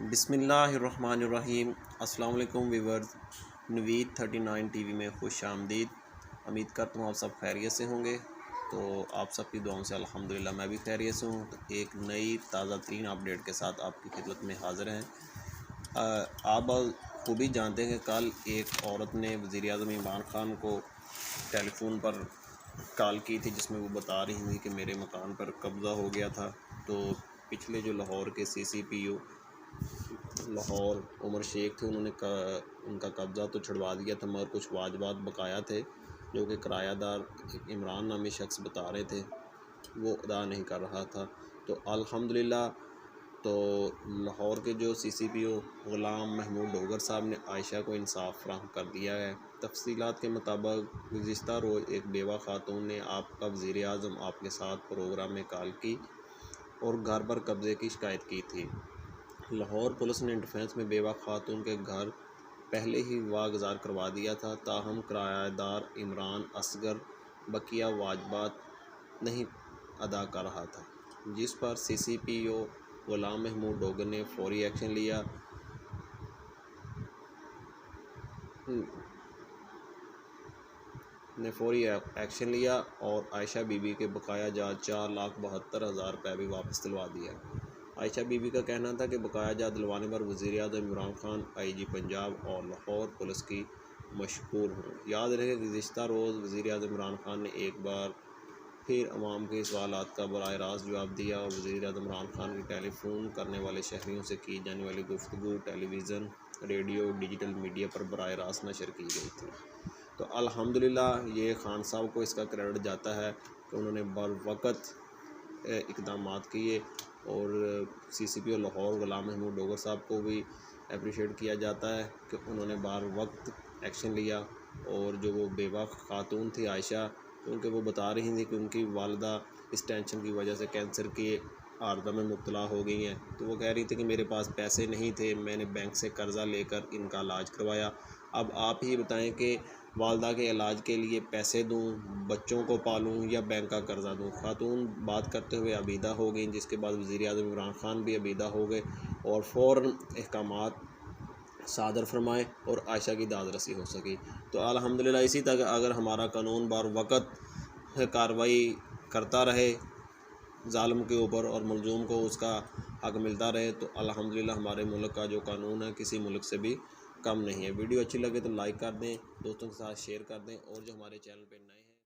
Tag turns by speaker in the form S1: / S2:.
S1: बिस्मिल्लाहिर्रहमानिर्रहीम। अस्सलाम वालेकुम व्यूअर्स, नवीद 39 टीवी में खुश आमदीद। उम्मीद करता हूँ आप सब खैरियत से होंगे। तो आप सबकी दुआओं से अल्हम्दुलिल्लाह मैं भी खैरियत से हूँ। तो एक नई ताज़ा तरीन अपडेट के साथ आपकी खिदमत में हाज़िर हैं। आप खूबी जानते हैं कि कल एक औरत ने वज़ीर-ए-आज़म इमरान ख़ान को टेलीफोन पर कॉल की थी, जिसमें वो बता रही थी कि मेरे मकान पर कब्ज़ा हो गया था। तो पिछले जो लाहौर के CCPO लाहौर उमर शेख थे, उन्होंने उनका कब्ज़ा तो छुड़वा दिया था, मगर कुछ वाजबात बकाया थे जो कि किरायादार इमरान नामी शख्स बता रहे थे वो अदा नहीं कर रहा था। तो अल्हम्दुलिल्लाह तो लाहौर के जो CCPO ग़ुलाम महमूद डोगर साहब ने आयशा को इंसाफ फ़राहम कर दिया है। तफ़सीलात के मुताबिक गुज़िश्ता रोज़ एक बेवा खातून ने आपका वज़ीर-ए-आज़म आपके साथ प्रोग्राम में कॉल की और घर पर कब्ज़े की शिकायत की थी। लाहौर पुलिस ने डिफेंस में बेवा खातून के घर पहले ही वागुज़ार करवा दिया था, ताहम किरायादार इमरान असगर बकिया वाजबात नहीं अदा कर रहा था, जिस पर CCPO ग़ुलाम महमूद डोगर ने फौरी एक्शन लिया और आयशा बीबी के बकाया जात 4,72,000 रुपये भी वापस दिलवा दिया। आयशा बीबी का कहना था कि बकाया जात दिलवाने पर वज़ीर-ए-आज़म इमरान ख़ान, IG पंजाब और लाहौर पुलिस की मशकूर हूँ। याद रहे कि गुज़िश्ता रोज़ वज़ीर-ए-आज़म इमरान ख़ान ने एक बार फिर अवाम के सवालात का बराह रास्त जवाब दिया और वज़ीर-ए-आज़म इमरान ख़ान की टेलीफोन करने वाले शहरियों से की जाने वाली गुफ्तगू टेलीविज़न, रेडियो, डिजिटल मीडिया पर बराह रास्त नशर की गई थी। तो अल्हम्दुलिल्लाह ये ख़ान साहब को इसका क्रेडिट जाता है कि उन्होंने बरवक़्त इक़दामात किए और CCPO लाहौर ग़ुलाम महमूद डोगर साहब को भी अप्रिशिएट किया जाता है कि उन्होंने बरवक़्त एक्शन लिया। और जो वो बेवा खातून थी आयशा, क्योंकि वो बता रही थी कि उनकी वालिदा इस टेंशन की वजह से कैंसर के आर्दा में मुब्तला हो गई हैं। तो वो कह रही थी कि मेरे पास पैसे नहीं थे, मैंने बैंक से कर्ज़ा लेकर इनका इलाज करवाया। अब आप ही बताएं कि वालिदा के इलाज के लिए पैसे दूं, बच्चों को पालूं या बैंक का कर्ज़ा दूं। खातून बात करते हुए अबीदा हो गई, जिसके बाद वज़ीर-ए-आज़म इमरान ख़ान भी अबीदा हो गए और फ़ौरन अहकामात सादर फरमाए और आयशा की दाद रसी हो सकी। तो अल्हम्दुलिल्लाह इसी तरह अगर हमारा कानून बरवक़्त कार्रवाई करता रहे ज़ालिम के ऊपर और मज़लूम को उसका हक़ मिलता रहे, तो अल्हम्दुलिल्लाह हमारे मुल्क का जो कानून है किसी मुल्क से भी कम नहीं है। वीडियो अच्छी लगे तो लाइक कर दें, दोस्तों के साथ शेयर कर दें और जो हमारे चैनल पर नए